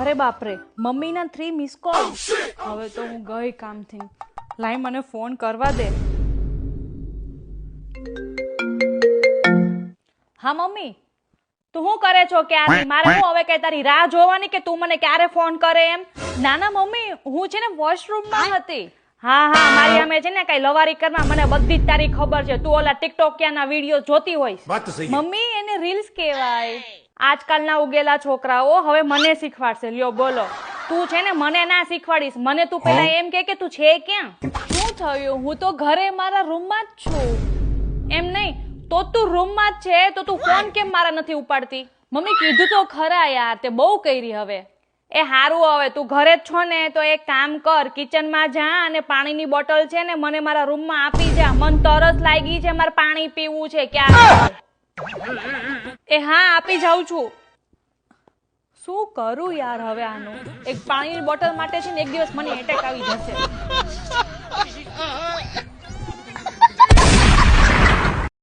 અરે બાપરે, મમ્મીના 3 મિસ કોલ. હવે તો હું ગઈ કામથી. લાઈ મને ફોન કરવા દે. હા મમ્મી, તું શું કરે છો ક્યારની? મારે હું હવે કઈ તારી રાહ જોવાની કે તું મને ક્યારે ફોન કરે એમ? ના ના મમ્મી, હું છે ને વોશરૂમમાં હતી. હા હા, મારી સામે છે ને કઈ લવારી કરવા, મને બધી જ તારી ખબર છે. તું ઓલા ટિકટોક ના વિડીયો જોતી હોઈશ. મમ્મી, એને રીલ્સ કહેવાય. આજકાલના ઉગેલા છોકરાઓ હવે મને શીખવાડશે. લ્યો બોલો. તું છે ને મને ના શીખવાડીશ. મને તું પેલા એમ કે તું છે ક્યાં? શું થયું? હું તો ઘરે મારા રૂમમાં જ છું. એમ નહીં તો તું રૂમમાં જ છે તો તું ફોન કેમ મારા નથી ઉપાડતી? મમ્મી કીધું તો ખરા યાર, તે બહુ કરી હવે. એ હારું, હવે તું ઘરે જ છો ને તો એક કામ કર, કિચનમાં જા અને પાણીની બોટલ છે ને મને મારા રૂમમાં આપી જા. મન તરસ લાગી છે, મારે પાણી પીવું છે. ક્યાં? એ હા, આપી જાઉં છું. શું કરું યાર હવે આનું? એક પાણીની બોટલ માટે છે ને એક દિવસ મને એટેક આવી જશે.